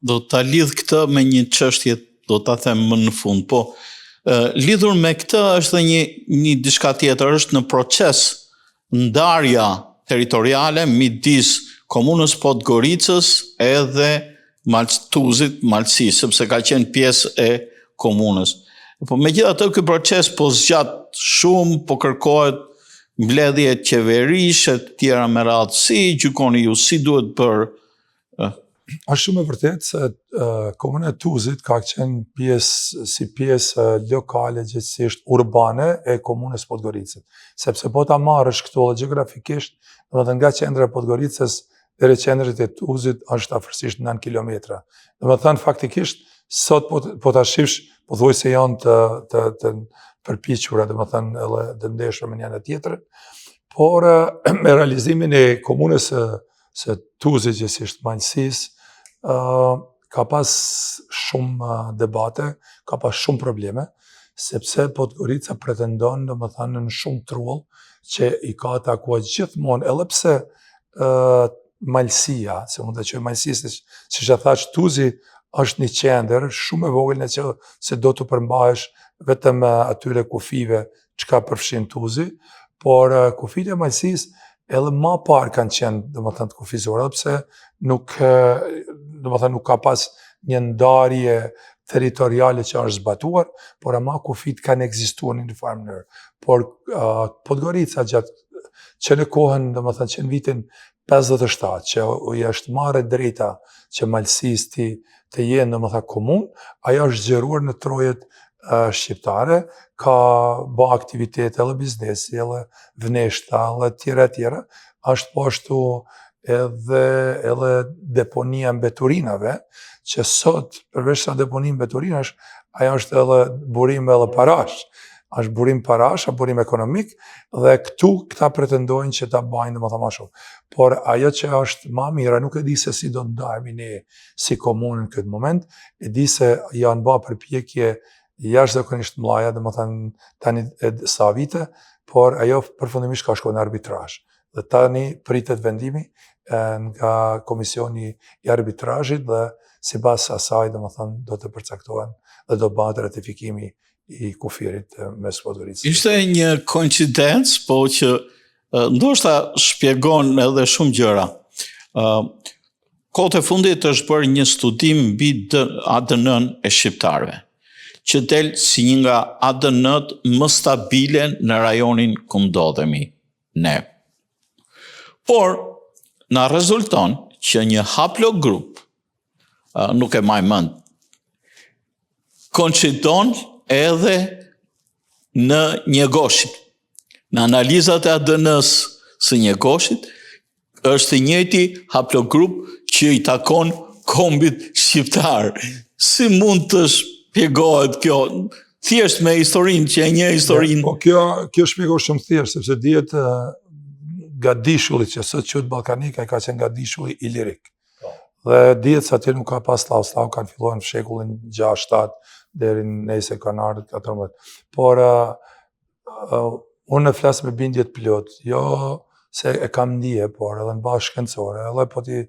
do ta lidh këtë me një çështje, do ta them më në fund, po lidhur me këtë është dhe një diçka tjetër, është në proces ndarja territoriale midis komunës Podgoricës edhe Tuzit, Malësisë, sepse ka qenë pjesë e komunës. Po megjithatë ky proces po zgjat shumë, po kërkohet mbledhje qeverishe të tjera me radhë, si gjykoni ju, si duhet bërë? Është shumë e vërtetë se komuna e Tuzit ka qenë si pjesë lokale, gjithsesi urbane e komunës Podgoricës. Sepse po ta marrësh këtu edhe gjeografikisht, domethënë nga qendra e Podgoricës deri qendrit e Tuzit është afërsisht 9 kilometra. Domethënë faktikisht sot po ta shifsh, pothuajse janë të përpiqura, domethënë edhe të ndeshur me njëra tjetrën, por me realizimin e komunës së Tuzit, gjithsesi Malësisë, ka pas shumë debate, ka pas shumë probleme, sepse Podgorica pretendon, domethënë, në shumë trull që i ka takuar gjithmonë, edhe pse Malësia, se mund të quajmë Malësisë, siç e thash, Tuzi është një qendër shumë e vogël në që se do të përmbahesh vetëm atyre kufive që ka përfshin Tuzi, por kufitë e Malësisë edhe më parë kanë qenë, domethënë, të kufizore, edhe pse nuk ka pas një ndarje territoriale që është zbatuar, por ama kufit kanë ekzistuar në një farë mënyrë. Por Podgorica që në kohën, domethënë, që në vitin 57, që i është marrë drejta që Malësisë të jenë, domethënë, komunë, ajo është zgjeruar në trojet shqiptare, ka bë aktivitete edhe biznesi, edhe vneshta, edhe tjera, është po ashtu edhe deponia mbeturinave, që sot, përveç sa deponia mbeturinash, ajo është edhe burim edhe parash. Është burim parash, burim ekonomik, dhe këta pretendojnë që ta bajnë më ma shumë. Por ajo që është ma mira, nuk e di se si do të ndajemi ne si komunë në këtë moment, e di se janë ba përpjekje jashtëzakonisht mëdha, domethënë tani sa vite, por ajo përfundimisht ka shkuar në arbitrazh. Dhe tani pritet vendimi nga Komisioni i Arbitrazhit dhe sipas asaj, domethënë, do të përcaktohen dhe do bëhet ratifikimi i kufirit mes Podgoricës. Ishte një koincidencë, po që ndoshta shpjegon edhe shumë gjëra. Kohët e fundit është bërë një studim mbi ADN-n e shqiptarëve, që del si një nga ADN-t më stabile në rajonin ku ndodhemi ne. Por na rezulton që një haplogrup, nuk e maj mend, koincidon edhe në Njegoshit. Në analizat e ADN-s së Njegoshit, është i njëjti haplogrup që i takon kombit shqiptar. Si mund të shpjegohet kjo? Thjesht me historinë, që e një historinë. Po kjo shpjegohet shumë thjesht, sepse dihet Gadishulli, që sot quhet Ballkanika, ai ka qenë Gadishulli Ilirik. Dhe dihet se aty nuk ka pas slav, kanë filluar në shekullin 6-7, deri nëse kanë ardhur 14. Por unë flas me bindje të plot, jo se e kam ndije, por edhe në bazë shkencore, edhe po ti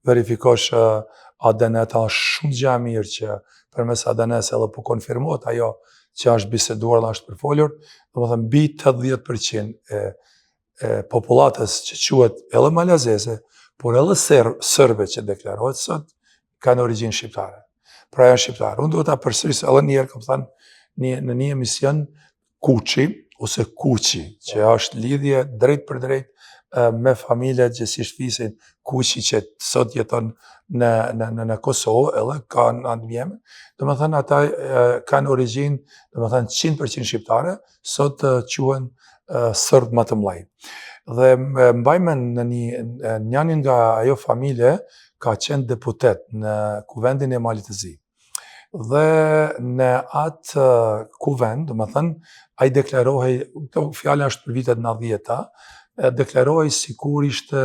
verifikosh ADN-t, është shumë gjë e mirë që përmes ADN-s edhe po konfirmohet ajo që është biseduar dhe është përfolur, domethënë mbi 80% e popullatës që quhet edhe malazeze, por edhe serbe që deklarohet sot, kanë origjinë shqiptare. Pra janë shqiptarë. Unë duhet ta përsëris edhe një herë, kam thënë në një emision, Kuçi ose Kuçi, që është lidhje drejt për drejt me familjet që si shfisin Kuçi, që sot jeton në Kosovë, edhe kanë ndjemë. Domethënë ata kanë origjinë, domethënë 100% shqiptare, sot quhen sërbë më të mëdhenj. Dhe mbajmë në një nga ajo familje ka qenë deputet në kuvendin e Malit të Zi. Dhe në atë kuvend, domethënë, ai deklarohej, fjala është për vitet 90-ta, deklarohej sikur ishte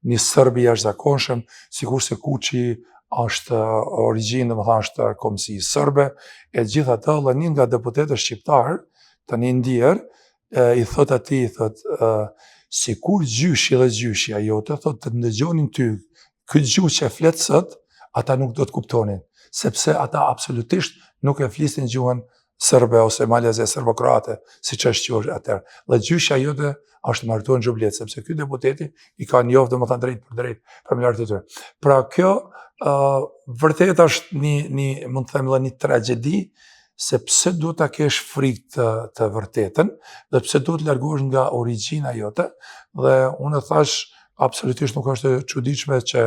një sërb i jashtëzakonshëm, sikur se Kuçi është origjinë, domethënë është kombësi sërbe, e gjithatë edhe një nga deputetët shqiptar, tani ndier, i thot atij, sikur gjyshi dhe gjyshja jote, thot të ndëgjonin ty, këtë gjuhë që flet sot, ata nuk do të kuptonin, sepse ata absolutisht nuk e flisin gjuhën sërbe ose maleze serbokrate, si që është qërë atër. Dhe gjyshja jote është martuar në Xhublet, sepse ky deputeti i ka njoftë domethënë drejt për drejt familjarët e tyre. Pra kjo vërtet është mund të them edhe një tragjedi, se pse duhet ta kesh frikë të vërtetën dhe pse duhet të largohesh nga origjina jote, dhe unë thash absolutisht nuk është e çuditshme që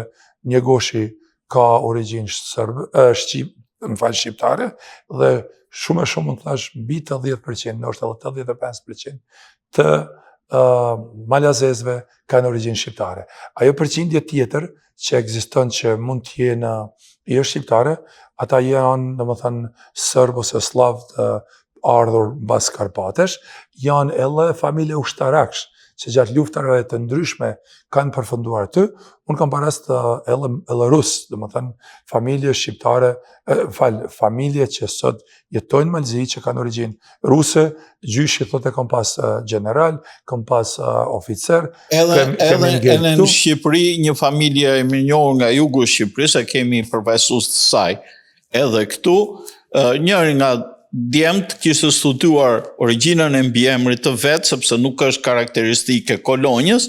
një goshi ka origjinë shqiptare dhe shumë e shumë mund të thash mbi 80%, ndoshta edhe 85% të malazezve kanë origjinë shqiptare. Ajo përqindje tjetër që ekziston që mund të jenë jo shqiptare, ata janë domethënë serb ose slav të ardhur mbas Karpatesh, janë edhe familje ushtaraksh që gjatë luftave të ndryshme kanë përfunduar aty. Unë kam parast edhe rus, domethënë familje shqiptare, familje që sot jetojnë në Malzi që kanë origjinë ruse, gjyshi thotë kam pas general, kam pas oficer. Edhe në Shqipëri një familje e minjohur nga jugu Shqipërisë, kemi përfaqësues të saj. Edhe këtu njëri nga djemtë kishte studuar origjinën e mbiemrit të vet, sepse nuk është karakteristike kolonjës,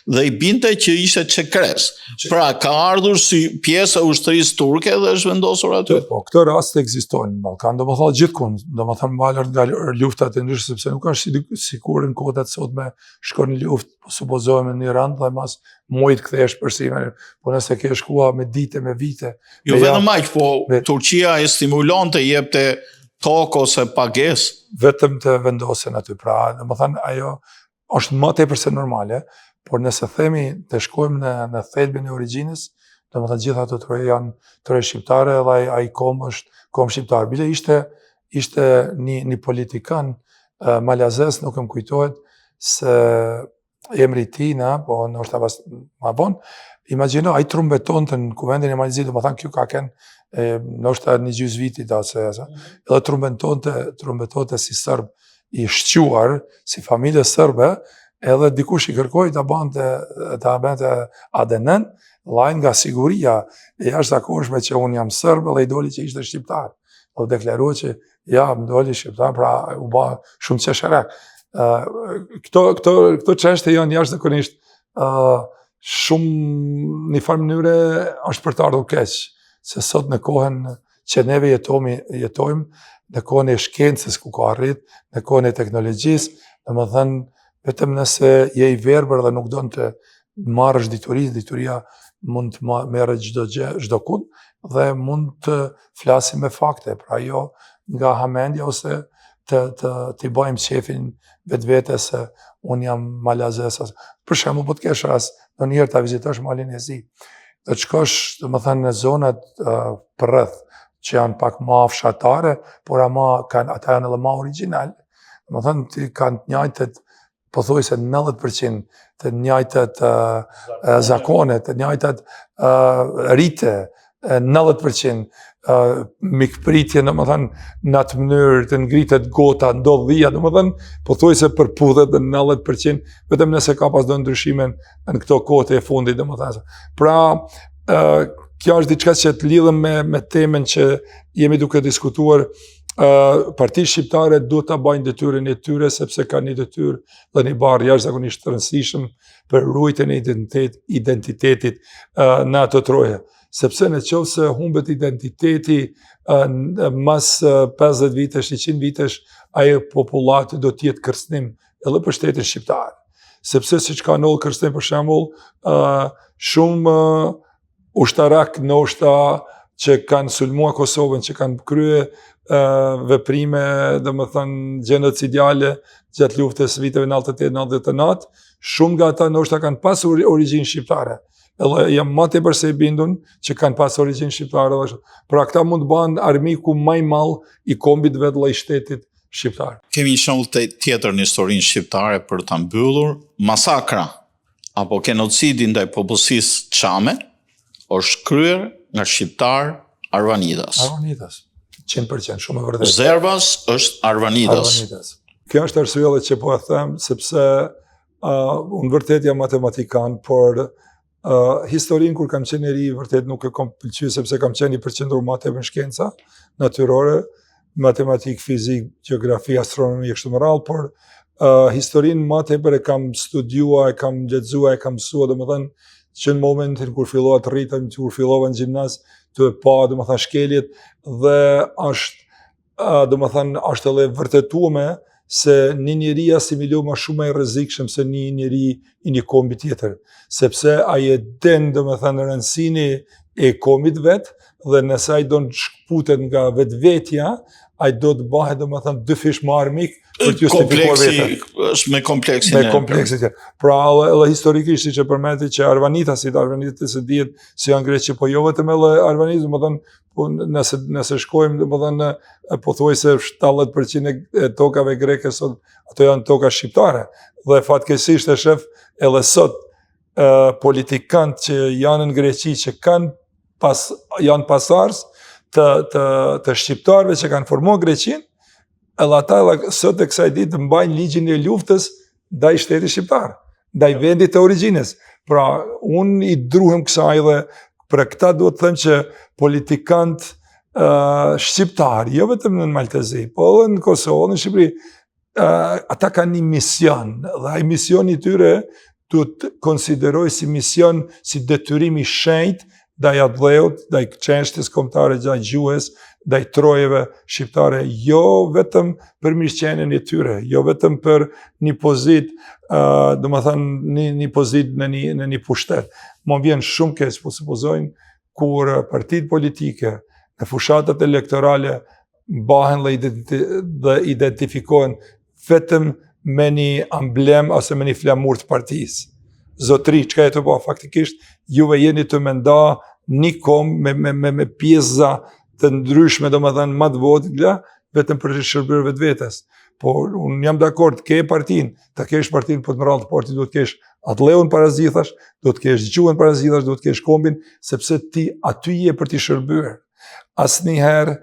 dhe i binte që ishte çekres. Pra ka ardhur si pjesë e ushtrisë turke dhe është vendosur aty. Po, këto raste ekzistojnë në Ballkan, domethënë gjithkund, domethënë malër nga luftat e ndryshme, sepse nuk është sikur në kohët e sotme shkon në luftë, supozohemi në Iran dhe mas muajt kthehesh përsëri, po nëse ke shkuar me dite, me vite. Jo vetëm aq, po Turqia e stimulonte, jepte tokë ose pagesë. Vetëm të vendosen aty. Pra, domethënë ajo është më tepër se normale, por nëse themi të shkojmë në thelbin e origjinës, domethënë gjitha ato tre janë tre shqiptare dhe ai kom është kom shqiptar. Bile ishte një politikan malazes, nuk më kujtohet se emri i tij, po ndoshta pas ma vonë. Imagjino, ai trumbetonte në kuvendin e Malzit, domethënë kjo ka qenë ndoshta një gjys vitit ose edhe trumbetonte si serb i shquar, si familje serbe, edhe dikush i kërkoi ta bante ADN-n, llaj nga siguria e jashtëzakonshme që unë jam serb dhe i doli që ishte shqiptar. Po deklaroi që ja, më doli shqiptar, pra u bë shumë qesharak. Këto çështje janë jashtëzakonisht shumë në farë mënyre është për të ardhur keq, se sot në kohën që neve jetojmë, në kohën e shkencës ku ka arrit, në kohën e teknologjisë, domethënë vetëm nëse je i verbër dhe nuk don të marrësh dituria mund të merret çdo kund dhe mund të flasim me fakte, pra jo nga hamendja ose të i bëjmë qefin vetvete se unë jam malazes. Për shembull, po të kesh rast ndonjëherë ta vizitosh Malin e Zi, dhe të shkosh domethënë në zonat përreth që janë pak më fshatare, por ata janë edhe më origjinal. Domethënë ti kanë të njëjtat pothuajse 90% të njëjtat zakone, të njëjtat rite, 90% mikpritje, domethënë në atë mënyrë të ngritet gota, ndodh dhia, domethënë pothuajse përpudhet në 90%, vetëm nëse ka pas do ndryshime në këto kohë e fundit, domethënë. Pra, kjo është diçka që të lidhem me temën që jemi duke diskutuar. Partitë shqiptare duhet ta bëjnë detyrën e tyre, sepse kanë një detyrë dhe një barë jashtëzakonisht të rëndësishëm për ruajtjen e identitetit në ato troje. Sepse në qovë se humbet identiteti mas 50 vitesh, 100 vitesh, ajo populati do t'jetë kërcënim edhe për shtetin shqiptar. Sepse si që ka nëllë kërcënim, për shembull, shumë ushtarak ndoshta që kanë sulmuar Kosovën, që kanë krye veprime, domethënë genocidiale gjatë luftës viteve 98-99, shumë nga ata ndoshta kanë pas origjinë shqiptare. Edhe jam më tepër se i bindur që kanë pas origjinë shqiptare. Pra këta mund të bëhen armiku më i madh i kombit vet dhe i shtetit shqiptar. Kemi një shembull tjetër në historinë shqiptare për ta mbyllur, masakra apo genocidi ndaj popullsisë çame është kryer nga shqiptar Arvanidas. Arvanidas, 100%, shumë e vërtetë. Zerbas është Arvanidas. Kjo është arsyeja që po e them, sepse unë vërtet jam matematikan, por Historinë kur kam qenë i ri, vërtet nuk e kam pëlqyer sepse kam qenë i përqendruar më tepër në shkenca natyrore, matematik, fizik, gjeografi, astronomi e kështu me radhë, por historinë më tepër e kam studiuar, e kam lexuar, e kam mësuar, domethënë që në momentin kur fillova të rritem, kur fillova në gjimnaz, të pa domethënë shkeljet dhe është edhe vërtetuar se një njeri asimilon më shumë i rrezikshëm se një njeri i një kombi tjetër, sepse ai e den domethënë rëndësinë e kombit vet dhe nëse ai do të shkputet nga vetvetja, ai do të bëhet domethënë dy fish më armik për të justifikuar veten. Është me kompleksin me kompleksitet. Pra edhe historikisht siç e përmendi që arvanitët se dihet se janë greqë, po jo vetëm edhe arvanitët, domethënë po nëse shkojmë domethënë pothuajse 70% e tokave greke sot ato janë toka shqiptare. Dhe fatkeqësisht e shef edhe sot politikantë që janë në Greqi që janë pasardhës të shqiptarëve që kanë formuar Greqinë, edhe ata sot e kësaj ditë mbajnë ligjin e luftës ndaj shtetit shqiptar, ndaj vendit të origjinës. Pra, unë i druhem kësaj dhe për këta duhet të them që politikantë shqiptarë, jo vetëm në Maltezi, po edhe në Kosovë, në Shqipëri, ata kanë një mision, dhe ai misioni i tyre duhet të konsideroj si mision, si detyrim i shenjtë ndaj adhleut, ndaj çështjes kombëtare, ndaj gjuhës, ndaj trojeve shqiptare, jo vetëm për mirëqenien e tyre, jo vetëm për një pozitë, domethënë një pozitë në një pushtet. Më vjen shumë keq, po supozojnë kur partitë politike në fushatat elektorale mbahen dhe identifikohen vetëm me një amblem ose me një flamur të partisë. Zotri, çka e të bëj faktikisht, juve jeni të menda një kom me pjesa të ndryshme, domethënë më të vogla, vetëm për të shërbyer vetvetes. Po unë jam dakord, ke partinë, ta kesh partinë, po të rrallë të partit duhet të kesh adhleun parazithash, duhet të kesh gjuhën parazithash, duhet të kesh kombin, sepse ti aty je për të shërbyer. Asnjëherë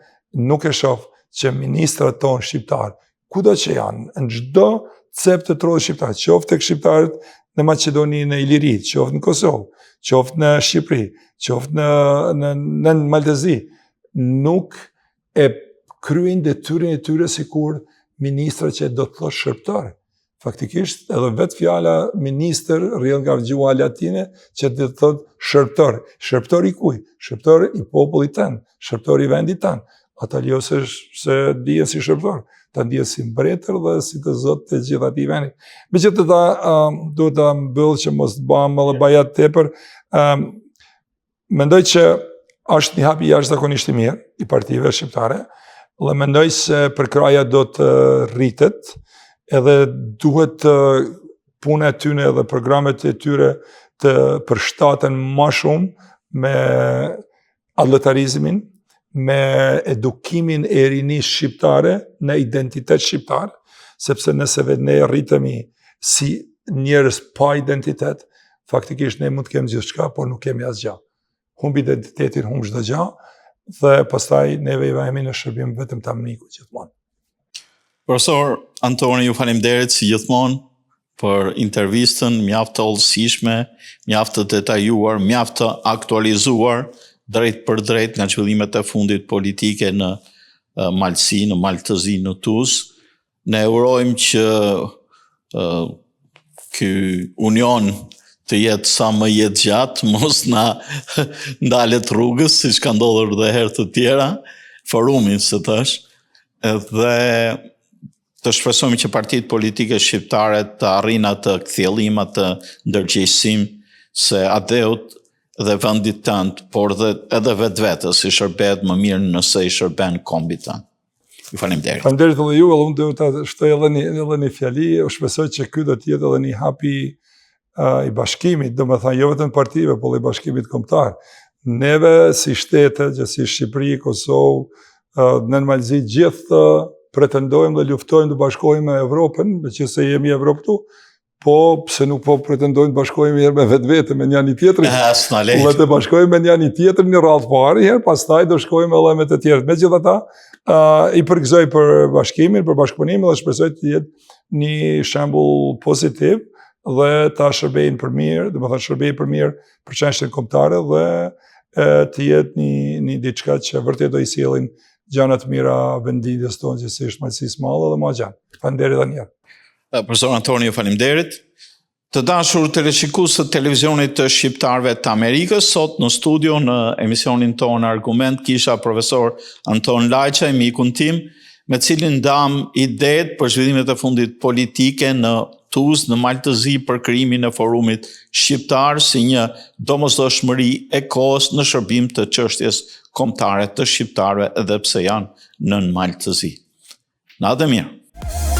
nuk e shoh që ministrat tonë shqiptar, kudo që janë, në çdo cep të trodhë shqiptar, qoftë tek shqiptarët në Maqedoni, në Ilirit, qoftë në Kosovë, qoftë në Shqipëri, qoftë në Maltezi, nuk e kryejnë detyrën e tyre sikur ministra që do të thotë shërbëtor. Faktikisht, edhe vetë fjala ministër rrjedh nga gjuha latine që do të thotë shërbëtor. Shërbëtor i kuj? Shërbëtor i popullit tanë, shërbëtor i vendit tanë. Ata jo se dihen si shërbëtor, ta dihen si mbretër dhe si të zotë të gjithë atij vendi. Megjithatë, duhet ta mbyll që mos të bëhem edhe bajat tepër. Mendoj që është një hap i jashtëzakonisht i mirë i partive shqiptare, dhe mendoj se përkraja do të rritet, edhe duhet puna e tyre dhe programet e tyre të përshtaten më shumë me adlletarizmin, me edukimin e rinisë shqiptare në identitet shqiptar, sepse nëse vetë ne rritemi si njerëz pa identitet, faktikisht ne mund të kemi gjithçka, por nuk kemi asgjë. Humbi identitetin, humb çdo gjë, dhe pastaj neve i vahemi në shërbim vetëm të amikut gjithmonë. Profesor Antoni, ju faleminderit si gjithmonë për intervistën mjaft të hollësishme, mjaft të detajuar, mjaft të aktualizuar drejt për drejt nga zhvillimet e fundit politike në Malsi, në Maltëzi, në Tuzë. Ne urojmë që ky union të jetë sa më jetë gjatë, mos na ndalet rrugës, siç ka ndodhur dhe herë të tjera, forumin së tash, dhe të shpresojmë që partitë politike shqiptare të arrijnë atë kthjellim, atë ndërgjegjësim se adheut dhe vendit tanë, por edhe vetvetes i shërbehet më mirë nëse i shërben kombit tanë. Ju faleminderit. Faleminderit edhe ju, edhe unë do ta shtoj edhe një fjali, u shpresoj që ky do të jetë edhe një hap i bashkimit, domethënë jo vetëm partive, por i bashkimit kombëtar. Neve si shtete, që si Shqipëri, Kosovë, në Malzi, gjithë pretendojmë dhe luftojmë të bashkohemi me Evropën, meqenëse jemi Evropë këtu, po pse nuk po pretendojmë të bashkohemi herë me vetvete, me njëri tjetrin. Le të bashkohemi me njëri tjetrin në radhë parë, herë pastaj do shkojmë edhe me të tjerët. Megjithatë, i përgëzoj për bashkimin, për bashkëpunimin dhe shpresoj të jetë një shembull pozitiv dhe ta shërbejnë për mirë, dhe më thënë shërbejnë për mirë për çështjen kombëtare dhe të jetë një diçka që vërtet do i sjellin gjana të mira vendindjes tonë që si është Malësisë Madhe dhe ma gjanë. Faleminderit edhe një herë. Profesor Antonio, faleminderit. Të dashur teleshikues të televizionit të shqiptarëve të Amerikës, sot në studio në emisionin tonë Argument kisha profesor Anton Lajçaj, mikun tim, me cilin ndam idetë për zhvillimet e fundit politike në Tuzë, në Maltëzi për krijimin e forumit shqiptar si një domosdoshmëri e kohës në shërbim të çështjes kombëtare të shqiptarëve edhe pse janë nën Maltëzi. Natë mirë.